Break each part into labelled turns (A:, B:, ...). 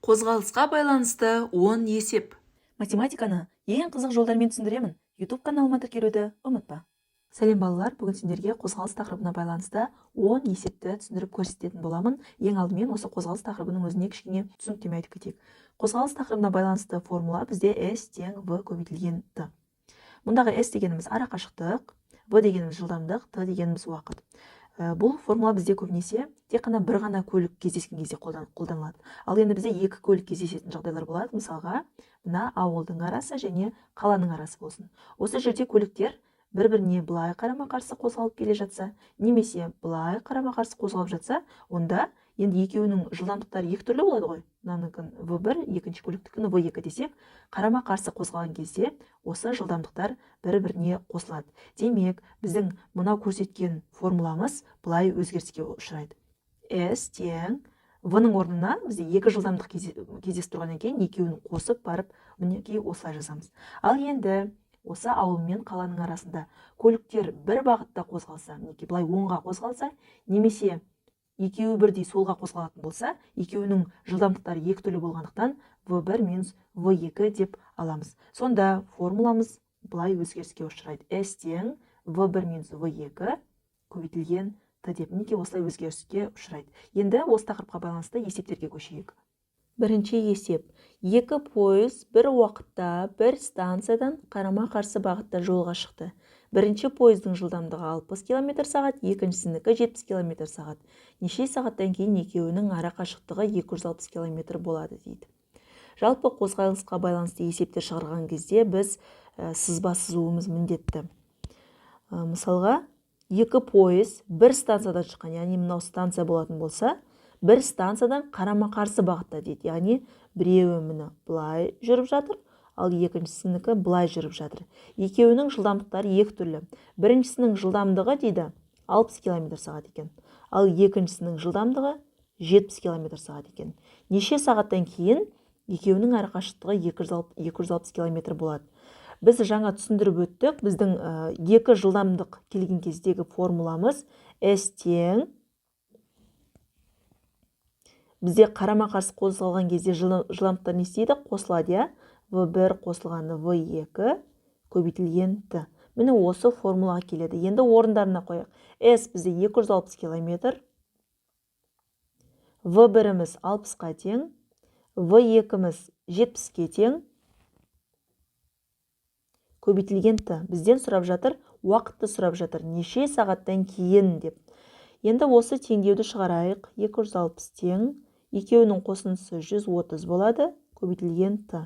A: Қозғалысқа байланысты 10 есеп.
B: Математиканы ең қызық жолдармен түсіндіремін. YouTube каналыма тіркелуді ұмытпа. Сәлем балалар, бүгін сендерге қозғалыс тақырыбына байланысты 10 есепті түсіндіріп көрсететін боламын. Ең алдымен осы қозғалыс тақырыбының өзіне кішкене түсініктеме айтып кетейік. Қозғалыс тақырыбына байланысты формула бізде S тең V көбейтілген Т. Мұндағы S дегеніміз арақашықтық, V дегеніміз жылдамдық, Т дегеніміз уақыт. Бұл формула бізде көбінесе тек қана бір ғана көлік кездескен кезде қолданылады. Ал енді бізде екі көлік кездесетін жағдайлар болады. Мысалға, мына ауылдың арасы және қаланың арасы болсын. Осы жерде көліктер бір-біріне былай қарама-қарсы қозғалып келе жатса, немесе былай қарама-қарсы қозғалып жатса, онда енді екеуінің жылдамдықтары екі түрлі болады ғой. Мынаныкін V1, екінші көліктікін V2 десек, қарама-қарсы қозғалған кезде осы жылдамдықтар бір-біріне қосылады. Демек, біздің мынау көрсеткен формуламыз былай өзгеріске ұшырайды. S тең V-ның орнына бізде екі жылдамдық кездесіп тұрғаннан кейін екеуін қосып барып мінекей осылай жазамыз. Ал енді осы ауыл мен қаланың арасында көліктер бір бағытта қозғалса, мінекей былай оңға қозғалса, немесе екеуі бірдей солға қозғалатын болса, екеуінің жылдамдықтары екі түрлі болғандықтан V1 минус V2 деп аламыз. Сонда формуламыз былай өзгеріске ұшырайды. S тең V1 минус V2 көбейтілген Т деп, мінекей осылай өзгеріске ұшырайды. Енді осы тақырыпқа байланысты есептерге көшейік. Бірінші есеп. Екі пойыз бір уақытта бір станциядан қарама-қарсы бағытта жолға шықты. Бірінші пойыздың жылдамдығы 60 км сағат, екіншісінікі 70 км сағат. Неше сағаттан кейін екеуінің ара қашықтығы 260 км болады дейді. Жалпы қозғалысқа байланысты есептер шығарған кезде біз сызба сызуымыз міндетті. Мысалға, екі пойыз бір станциядан шыққан, яғни мынау станция болатын болса, бір станциядан қарама-қарсы бағытта дейді. Яғни біреуі міне былай жүріп жатыр, ал екіншісінікі былай жүріп жатыр. Екеуінің жылдамдықтары екі түрлі. Біріншісінің жылдамдығы дейді 60 км сағат екен, ал екіншісінің жылдамдығы 70 км сағат екен. Неше сағаттан кейін екеуінің арақашықтығы 260 км болады. Біз жаңа түсіндіріп өттік, біздің екі жылдамдық келген кездегі формуламыз S тең бізде қарама-қарсы қозғалған кезде жылдамдықтар не істейді? Қосылады, V1 қосылғаны V2 көбейтілген Т. Міне осы формулаға келеді. Енді орындарына қояйық. S бізде 260 км, V1-іміз 60-қа тең, V2-іміз 70-ке тең, көбейтілген Т. Бізден сұрап жатыр, уақытты сұрап жатыр, неше сағаттан кейін деп. Енді осы теңдеуді шығарайық. 260 тең, екеуінің қосындысы 130 болады, көбейтілген Т.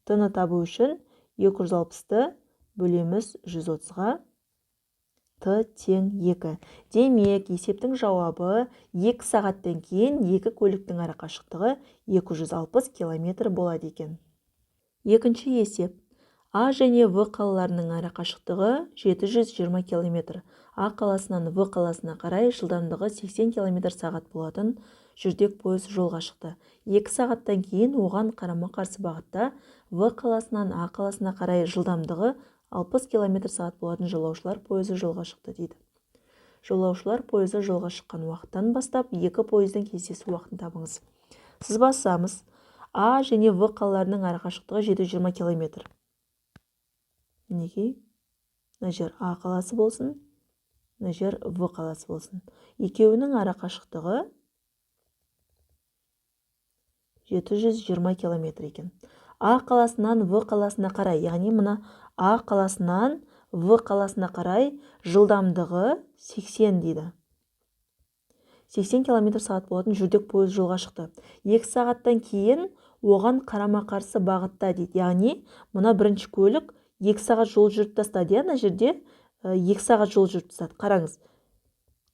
B: Т-ны табу үшін 260-ты бөлеміз 130-ға, Т тең 2. Демек, есептің жауабы 2 сағаттан кейін екі көліктің арақашықтығы 260 км болады екен. Екінші есеп. А және В қалаларының арақашықтығы 720 км. А қаласынан В қаласына қарай жылдамдығы 80 км сағат болатын жүрдек пойыз жолға шықты. 2 сағаттан кейін оған қарама-қарсы бағытта В қаласынан А қаласына қарай жылдамдығы 60 км сағат болатын жолаушылар пойызы жолға шықты дейді. Жолаушылар пойызы жолға шыққан уақыттан бастап екі пойыздың кездесу уақытын табыңыз. Сызба сызамыз. А және В қалаларының арақашықтығы 720 км. Мінекей, мына жер А қаласы болсын, мына жер В қаласы болсын. Екеуінің арақашықтығы 720 км екен. А қаласынан В қаласына қарай, яғни мына А қаласынан В қаласына қарай жылдамдығы 80 дейді. 80 км сағат болатын жүрдек пойыз жолға шықты. 2 сағаттан кейін оған қарама-қарсы бағытта дейді. Яғни мына бірінші көлік 2 сағат жол жүріп тастады. Мына жерде 2 сағат жол жүріп тастады. Қараңыз,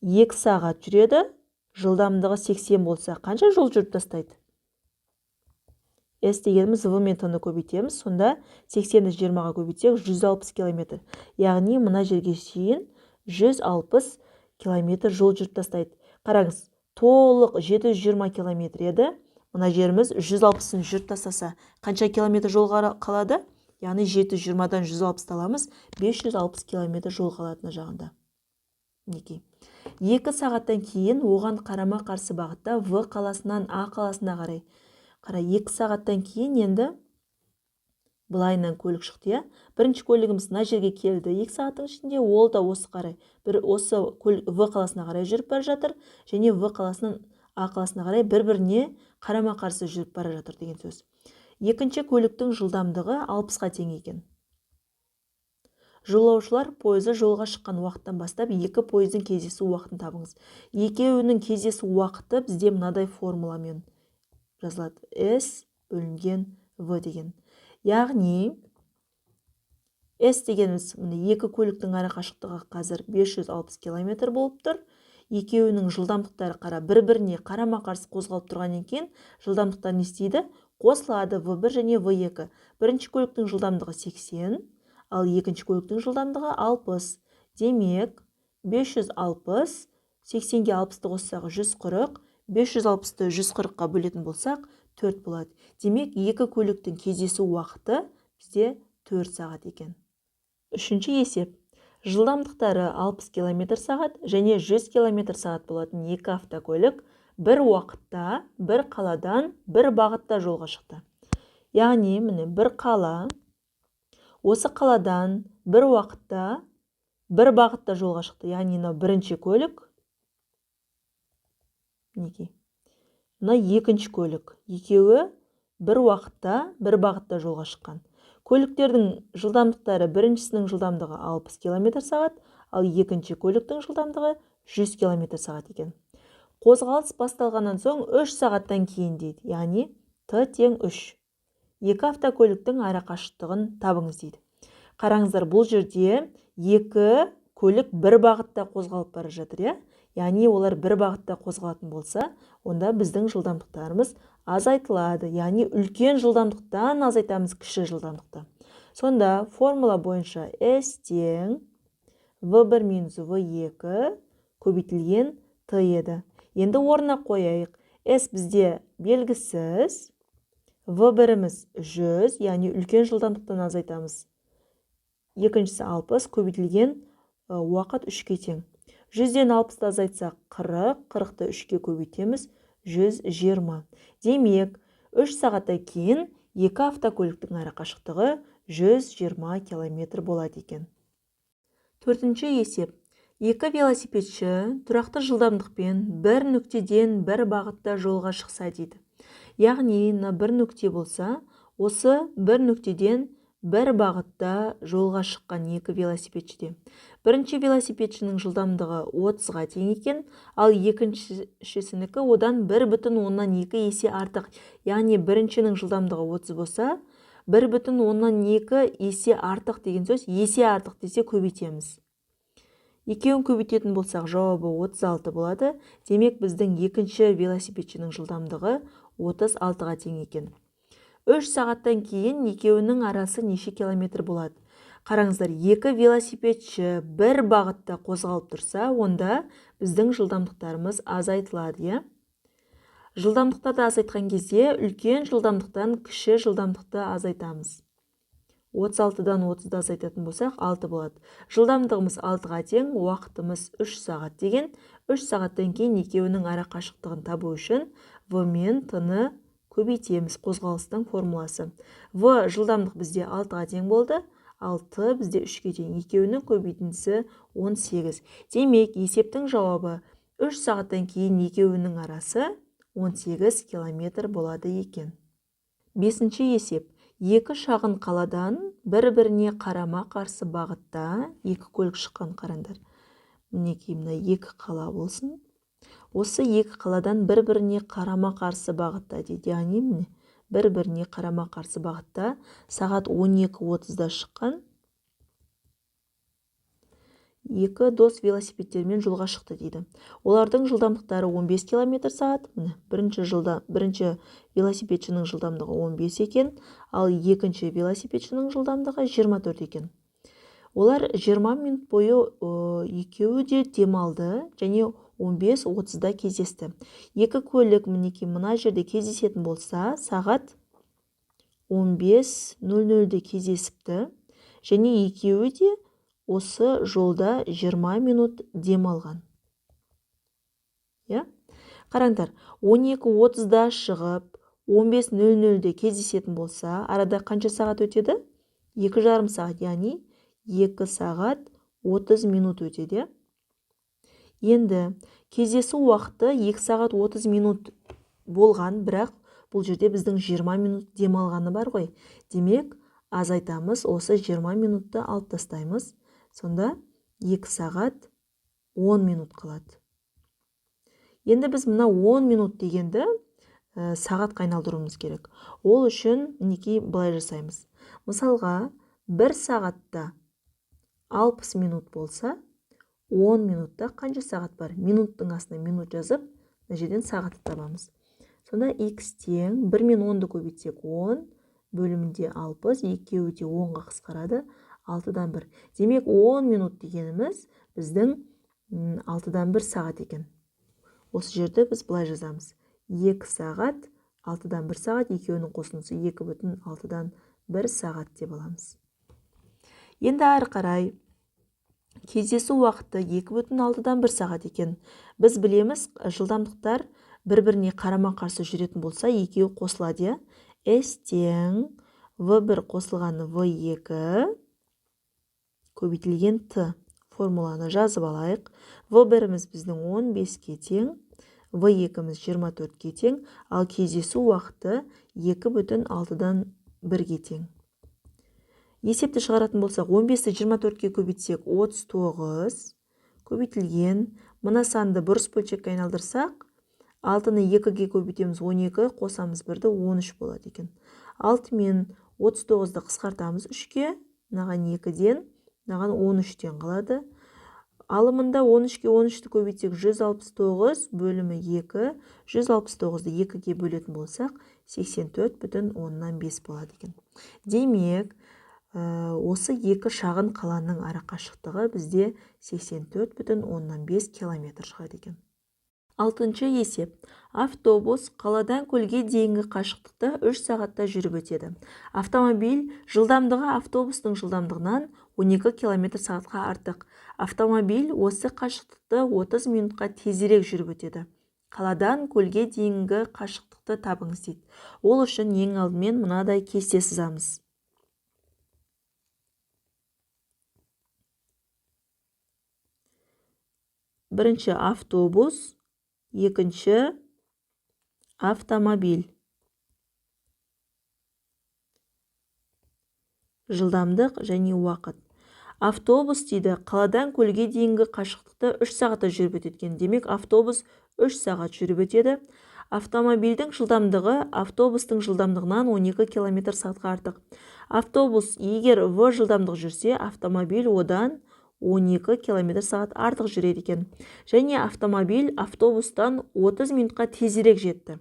B: 2 сағат жүреді, жылдамдығы 80 болса, қанша жол жүріп тастайды? S дегеніміз V мен Т-ны көбейтеміз. Сонда 80-ді 20-ға көбейтсек 160 км. Яғни мына жерге шейін 160 км жол жүріп тастайды. Қараңыз, толық 720 км еді. Мына жеріміз 160-ын жүріп тастаса, қанша километр жол қалады? Яғни 720-дан 160 аламыз, 560 км жол қалатыны жағында. 2 сағаттан кейін оған қарама-қарсы бағытта В қаласынан А қаласына қарай Қара, 2 сағаттан кейін енді былайынан көлік шықты, иә. Бірінші көлігіміз мына жерге келді. 2 сағаттың ішінде ол да осы қарай, осы В қаласына қарай жүріп бара жатыр, және В қаласынан А қаласына қарай бір-біріне қарама-қарсы жүріп бара жатыр деген сөз. Екінші көліктің жылдамдығы 60-ға тең екен. Жолаушылар пойызы жолға шыққан уақыттан бастап екі пойыздың кездесу уақытын табыңыз. Екеуінің кездесу уақыты бізде мынадай формуламен жазылады. S бөлінген V деген. Яғни S дегеніміз екі көліктің ара қашықтығы қазір 560 км болып тұр. Екеуінің жылдамдықтары қара бір-біріне қарама-қарсы қозғалып тұрғаннан кейін жылдамдықтар не істейді? Қосылады V1 және V2. Бірінші көліктің жылдамдығы 80, ал екінші көліктің жылдамдығы 60. Демек, 560, 80-ге 60-ты қоссақ 140, 560-ты 140-қа бөлетін болсақ 4 болады. Демек, екі көліктің кездесу уақыты бізде 4 сағат екен. Үшінші есеп. Жылдамдықтары 60 км сағат және 100 км сағат болатын екі автокөлік бір уақытта, бір қаладан, бір бағытта жолға шықты. Яғни, бір қала, осы қаладан бір уақытта, бір бағытта жолға шықты. Яғни, бірінші көлік, мына екінші көлік. Екеуі бір уақытта, бір бағытта жолға шыққан. Көліктердің жылдамдықтары біріншісінің жылдамдығы 60 км сағат, ал екінші көліктің жылдамдығы 100 км сағат екен. Қозғалыс басталғаннан соң 3 сағаттан кейін дейді. Яғни, Т тең 3. Екі автокөліктің ара қашықтығын табыңыз дейді. Қараңыздар, бұл жерде екі көлік бір бағытта қозғалып бара жатыр, яғни олар бір бағытта қозғалатын болса, онда біздің жылдамдықтарымыз азайтылады. Яғни үлкен жылдамдықтан азайтамыз кіші жылдамдықты. Сонда формула бойынша S тең V1 минус V2 көбейтілген Т еді. Енді орнына қояйық. S бізде белгісіз, V1-іміз 100, яғни үлкен жылдамдықтан азайтамыз. Екіншісі 60 көбейтілген уақыт 3-ке тең. 100-ден 60-ты азайтсақ 40, 40-ты 3-ке көбейтеміз 120. Демек, 3 сағаттан кейін екі автокөліктің ара қашықтығы 120 км болады екен. Төртінші есеп. Екі велосипедші тұрақты жылдамдықпен бір нүктеден бір бағытта жолға шықса дейді. Яғни, бір нүкте болса, осы бір нүктеден бір бағытта жолға шыққан екі велосипедшіде. Бірінші велосипедшінің жылдамдығы 30-ға тең екен, ал екіншісінікі одан 1,2 есе артық. Яғни, біріншінің жылдамдығы 30 болса, 1,2 есе артық деген сөз, есе артық десе көбейтеміз. Екеуін көбейтетін болсақ, жауабы 36 болады. Демек, біздің екінші велосипедшінің жылдамдығы 36-ға тең екен. 3 сағаттан кейін екеуінің арасы неше километр болады? Қараңыздар, екі велосипедші бір бағытта қозғалып тұрса, онда біздің жылдамдықтарымыз азайтылады, Жылдамдықтарды азайтқан кезде үлкен жылдамдықтан кіші жылдамдықты азайтамыз. 36-дан 30-ды азайтатын болсақ, 6 болады. Жылдамдығымыз 6-ға тең, уақытымыз 3 сағат деген. 3 сағаттан кейін екеуінің ара қашықтығын табу үшін V мен Т-ны көбейтеміз, қозғалыстың формуласы. V жылдамдық бізде 6-ға тең болды, ал Т бізде 3-ке тең. Екеуінің көбейтіндісі 18. Демек, есептің жауабы 3 сағаттан кейін екеуінің арасы 18 км болады екен. Бесінші есеп. Екі шағын қаладан бір-біріне қарама-қарсы бағытта екі көлік шыққан, қараңдар. Мінекей, мына екі қала болсын. Осы екі қаладан бір-біріне қарама-қарсы бағытта дейді. Яғни, бір-біріне қарама-қарсы бағытта сағат 12:30-да шыққан екі дос велосипедтермен жолға шықты дейді. Олардың жылдамдықтары 15 км сағат. Бірінші велосипедшінің жылдамдығы 15 екен, ал екінші велосипедшінің жылдамдығы 24 екен. Олар 20 минут бойы екеуі де демалды және 15:30-да кездесті. Екі көлік мінекей мына жерде кездесетін болса, сағат 15:00-де кездесіпті және екеуі де осы жолда 20 минут демалған. Қараңдар, 12:30-да шығып, 15:00-де кездесетін болса, арада қанша сағат өтеді? 2,5 сағат, яғни 2 сағат 30 минут өтеді. Енді кездесу уақыты 2 сағат 30 минут болған, бірақ бұл жерде біздің 20 минут демалғаны бар ғой. Демек, азайтамыз, осы 20 минутты алып тастаймыз. Сонда 2 сағат 10 минут қалады. Енді біз мына 10 минут дегенді сағатқа айналдыруымыз керек. Ол үшін мінекей былай жасаймыз. Мысалға, 1 сағатта 60 минут болса, 10 минутта қанша сағат бар? Минуттың астына минут жазып, мына жерден сағатты табамыз. Сонда x тең 1 мен 10-ды көбейтсек 10, бөлімінде 60, екеуі де 10-ға қысқарады, 6-дан 1. Демек 10 минут дегеніміз біздің 6-дан 1 сағат екен. Осы жерді біз былай жазамыз. 2 сағат, 6-дан 1 сағат, екеуінің қосындысы 2,6-дан 1 сағат деп аламыз. Енді ары қарай кездесу уақыты 2,6-дан 1 сағат екен. Біз білеміз, жылдамдықтар бір-біріне қарама-қарсы жүретін болса, екеуі қосылады. S тең V1 қосылған V2 көбейтілген T. Формуланы жазып алайық. V1-іміз біздің 15-ке тең, V2-іміз 24-ке тең, ал кездесу уақыты 2,6-дан 1-ге тең. Есепті шығаратын болсақ, 15-ті 24-ке көбейтсек 39, көбейтілген, мына санды бұрыс бөлшекке айналдырсақ, 6-ны 2-ге көбейтеміз 12, қосамыз 1-ді 13 болады екен. 6 мен 39-ды қысқартамыз 3-ке, мынаған 2-ден, мынаған 13-тен қалады. Алымында 13-ке 13-ті көбейтсек 169 бөлімі 2, 169-ды 2-ге бөлетін болсақ, 84,5 болады екен. Демек, осы екі шағын қаланың арақашықтығы бізде 84,5 километр шығады екен. 6-шы есеп. Автобус қаладан көлге дейінгі қашықтықты 3 сағатта жүріп өтеді. Автомобиль жылдамдығы автобустың жылдамдығынан 12 км сағатқа артық. Автомобиль осы қашықтықты 30 минутқа тезірек жүріп өтеді. Қаладан көлге дейінгі қашықтықты табыңыз дейді. Ол үшін ең алдымен мынадай кесте сызамыз. Бірінші автобус, екінші автомобиль. Жылдамдық және уақыт. Автобус дейді, қаладан көлге дейінгі қашықтықты 3 сағатта жүріп өтеді. Демек, автобус 3 сағат жүріп өтеді. Автомобильдің жылдамдығы автобустың жылдамдығынан 12 км сағатқа артық. Автобус егер V жылдамдық жүрсе, автомобиль одан 12 км сағат артық жүреді екен. Және автомобиль автобустан 30 минутқа тезірек жетті.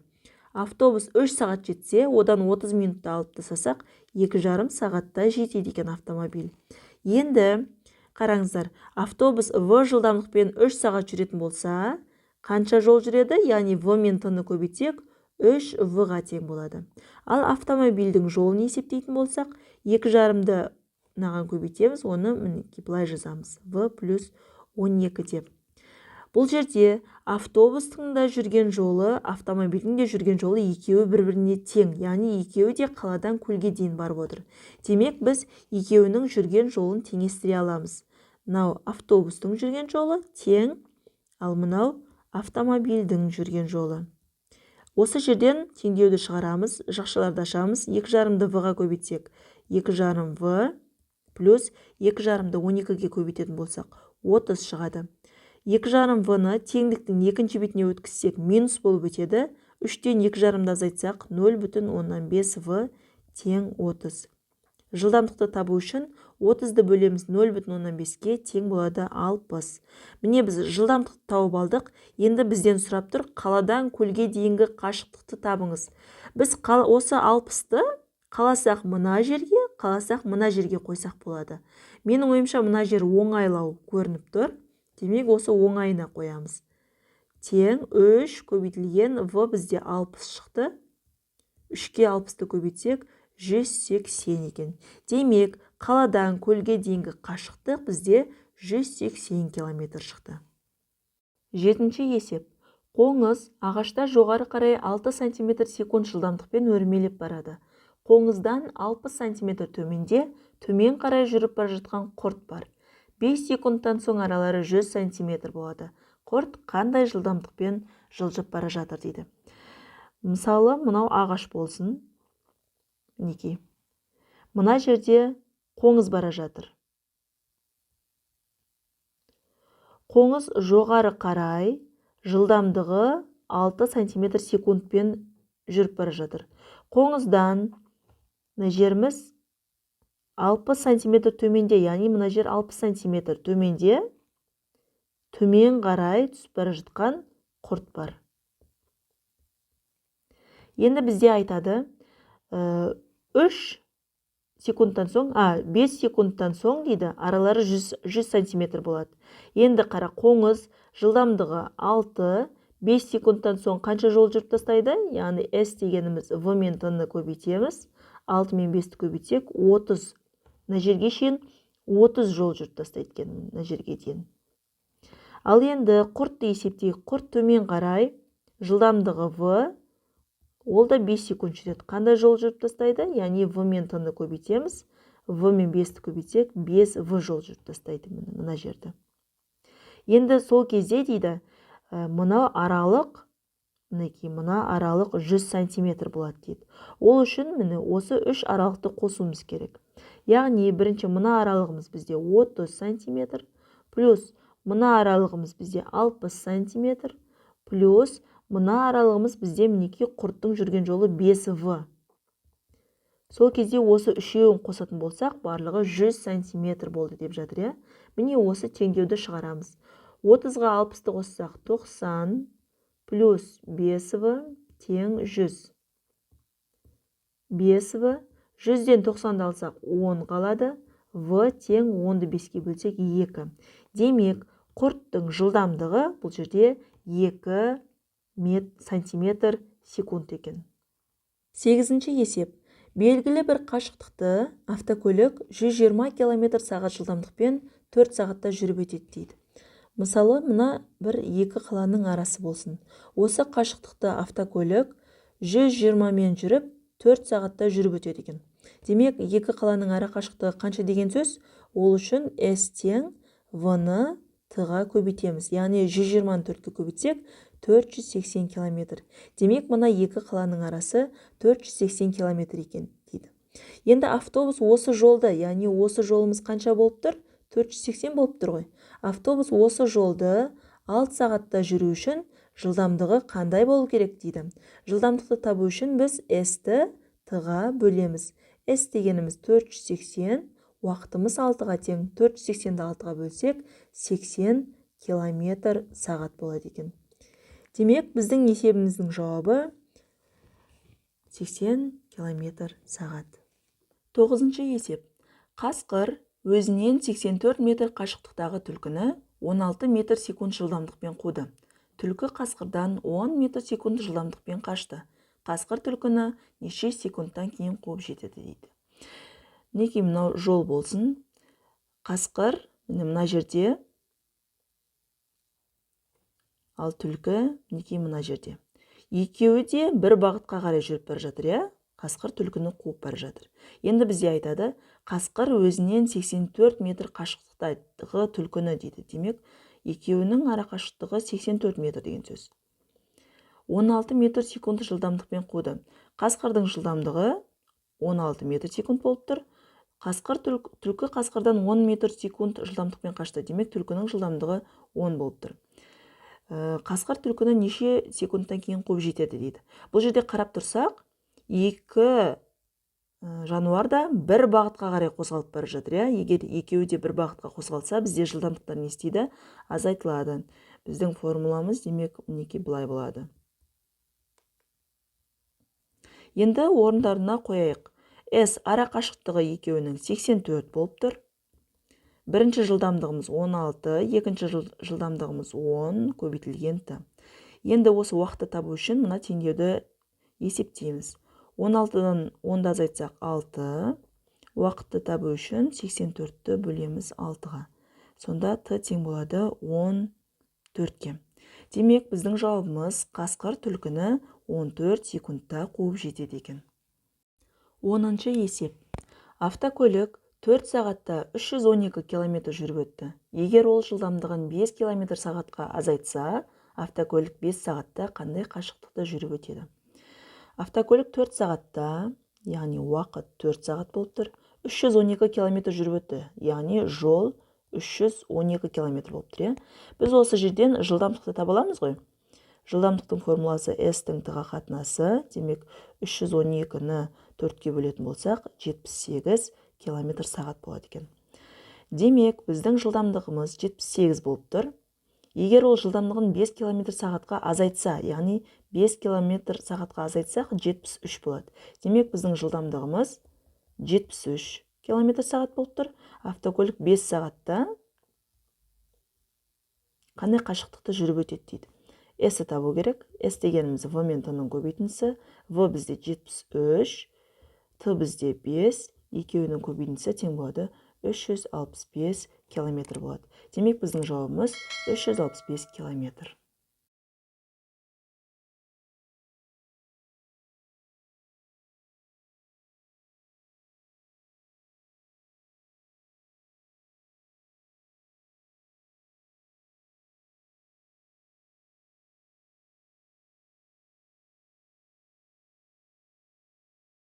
B: Автобус 3 сағат жетсе, одан 30 минутта алып тастасақ, 2,5 сағатта жетеді екен автомобиль. Енді қараңыздар, автобус V жылдамдықпен 3 сағат жүретін болса, қанша жол жүреді? Яғни V мен T-ны көбейтсек, 3V-ға тең болады. Ал автомобильдің жолын есептейтін болсақ, 2,5-ді мынаған көбейтеміз, оны былай жазамыз. V плюс 12 деп. Бұл жерде автобустың да жүрген жолы, автомобильдің де жүрген жолы екеуі бір-біріне тең, яғни екеуі де қаладан көлге дейін барып отыр. Демек, біз екеуінің жүрген жолын теңестіре аламыз. Мынау автобустың жүрген жолы тең, ал мынау автомобильдің жүрген жолы. Осы жерден теңдеуді шығарамыз, жақшаларды ашамыз. 2,5-ді V-ға көбейтсек, 2,5V плюс 2,5-ді 12-ге көбейтетін болсақ, 30 шығады. 2,5V-ны теңдіктің екінші бетіне өткізсек, минус болып өтеді. 3-тен 2,5-ді азайтсақ, 0,5V тең 30. Жылдамдықты табу үшін 30-ды бөлеміз 0,5-ке тең болады 60. Міне біз жылдамдықты тауып алдық. Енді бізден сұрап тұр, қаладан көлге дейінгі қашықтықты табыңыз. Біз осы 60-ты қаласақ мына жерге, қаласақ мына жерге қойсақ болады. Менің ойымша мына жер оңайлау көрініп тұр. Демек, осы оңайына қоямыз. Тең 3 көбейтілген V бізде 60 шықты. 3-ке 60-ты көбейтсек, 180 екен. Демек, қаладан көлге дейінгі қашықтық бізде 180 км шықты. 7-ші есеп. Қоңыз ағашта жоғары қарай 6 см секунд жылдамдықпен өрмелеп барады. Қоңыздан 60 см төменде төмен қарай жүріп бара жатқан құрт бар. 5 секундтан соң аралары 100 см болады. Құрт қандай жылдамдықпен жылжып бара жатыр дейді. Мысалы, мынау ағаш болсын. Мінекей. Мына жерде қоңыз бара жатыр. Қоңыз жоғары қарай жылдамдығы 6 см секундпен жүріп бара жатыр. Қоңыздан мына жеріміз 60 см төменде, яғни мына жер 60 см төменде төмен қарай түсіп бара жатқан құрт бар. Енді бізде айтады 5 секундтан соң дейді, аралары 100 см болады. Енді қара, қоңыз жылдамдығы 6, 5 секундтан соң қанша жол жүріп тастайды? Яғни S дегеніміз V мен T-ны көбейтеміз. 6 мен 5-ті көбейтсек 30. Мына жерге шейін 30 жол жүріп тастайды екен, мына жерге дейін. Ал енді құртты есептейік. Құрт төмен қарай жылдамдығы V, ол да 5 секунд жүреді. Қандай жол жүріп тастайды? Яғни V мен T-ны көбейтеміз. V мен 5-ті көбейтсек 5V жол жүріп тастайды мына жерді. Енді сол кезде дейді, мына аралық 100 см болады дейді. Ол үшін міне осы 3 аралықты қосуымыз керек. Яғни бірінші мына аралығымыз бізде 30 см, плюс мына аралығымыз бізде 60 см, плюс мына аралығымыз бізде мінекей құрттың жүрген жолы 5V. Сол кезде осы үшеуін қосатын болсақ, барлығы 100 см болды деп жатыр. Міне осы теңдеуді шығарамыз. 30-ға 60-ты қоссақ 90 плюс 5V тең 100. 5V, 100-ден 90-ді алсақ 10 қалады. V тең 10-ды 5-ке бөлсек 2. Демек, құрттың жылдамдығы бұл жерде 2 см секунд екен. 8-ші есеп. Белгілі бір қашықтықты автокөлік 120 км/сағат жылдамдықпен 4 сағатта жүріп өтеді дейді. Мысалы, мына бір екі қаланың арасы болсын. Осы қашықтықты автокөлік 120 мен жүріп 4 сағатта жүріп өтеді екен. Демек, екі қаланың ара қашықтығы қанша деген сөз? Ол үшін S тең V-ны T-ға көбейтеміз. Яғни 120-ны 4-ке көбейтсек 480 км. Демек, мына екі қаланың арасы 480 км екен дейді. Енді автобус осы жолда, яғни осы жолымыз қанша болып тұр? 480 болып тұр ғой. Автобус осы жолды 6 сағатта жүру үшін жылдамдығы қандай болу керек дейді. Жылдамдықты табу үшін біз S-ті T-ға бөлеміз. S дегеніміз 480, уақытымыз 6-ға тең. 480-ді 6-ға бөлсек 80 км/сағат болады екен. Демек, біздің есебіміздің жауабы 80 км/сағат. 9-ші есеп. Қасқыр өзінен 84 метр қашықтықтағы түлкіні 16 метр секунд жылдамдықпен қуды. Түлкі қасқырдан 10 метр секунд жылдамдықпен қашты. Қасқыр түлкіні неше секундтан кейін қуып жетеді дейді. Неке мынау жол болсын. Қасқыр мына жерде, ал түлкі неке мына жерде. Екеуі де бір бағытқа қарай жүріп бара жатыр, Қасқыр түлкіні қуып бара жатыр. Енді бізде айтады, қасқыр өзінен 84 метр қашықтықтағы түлкіні дейді. Демек, екеуінің ара қашықтығы 84 метр деген сөз. 16 метр секунд жылдамдықпен қуды. Қасқырдың жылдамдығы 16 метр секунд болып тұр. Түлкі қасқырдан 10 метр секунд жылдамдықпен қашты. Демек, түлкінің жылдамдығы 10 болып тұр. Қасқыр түлкіні неше секундтан кейін қуып жетеді дейді. Бұл жерде қарап тұрсақ, екі жануар да бір бағытқа қарай қозғалып бара жатыр. Егер екеуі де бір бағытқа қозғалса, бізде жылдамдықтар не істейді? Азайтылады. Біздің формуламыз демек мінекей былай болады. Енді орындарына қояйық. S ара қашықтығы екеуінің 84 болып тұр. Бірінші жылдамдығымыз 16, екінші жылдамдығымыз 10 көбейтілген T. Енді осы уақытты табу үшін мына теңдеуді есептейміз. 16-дан 10-ды азайтсақ 6, уақытты табу үшін 84-ті бөлеміз 6-ға. Сонда T тең болады 14-ке. Демек, біздің жауабымыз қасқыр түлкіні 14 секундта қуып жетеді екен. 10-шы есеп. Автокөлік 4 сағатта 312 км жүріп өтті. Егер ол жылдамдығын 5 км сағатқа азайтса, автокөлік 5 сағатта қандай қашықтықты жүріп өтеді? Автокөлік 4 сағатта, яғни уақыт 4 сағат болып тұр, 312 км жүріп өтті, яғни жол 312 км болып тұр. Біз осы жерден жылдамдықты таба аламыз ғой. Жылдамдықтың формуласы S-тің т-ға қатынасы, демек 312-ні 4-ке бөлетін болсақ, 78 км сағат болады екен. Демек, біздің жылдамдығымыз 78 болып тұр. Егер ол жылдамдығын 5 км сағатқа азайтса, яғни 5 км сағатқа азайтсақ, 73 болады. Демек, біздің жылдамдығымыз 73 км сағат болып тұр. Автокөлік 5 сағатта қандай қашықтықты жүріп өтеді дейді. S-ті табу керек. S дегеніміз V мен T-ның көбейтіндісі. V бізде 73, T бізде 5, екеуінің көбейтіндісі тең болады 365 км болады. Демек, біздің жауабымыз 365 км.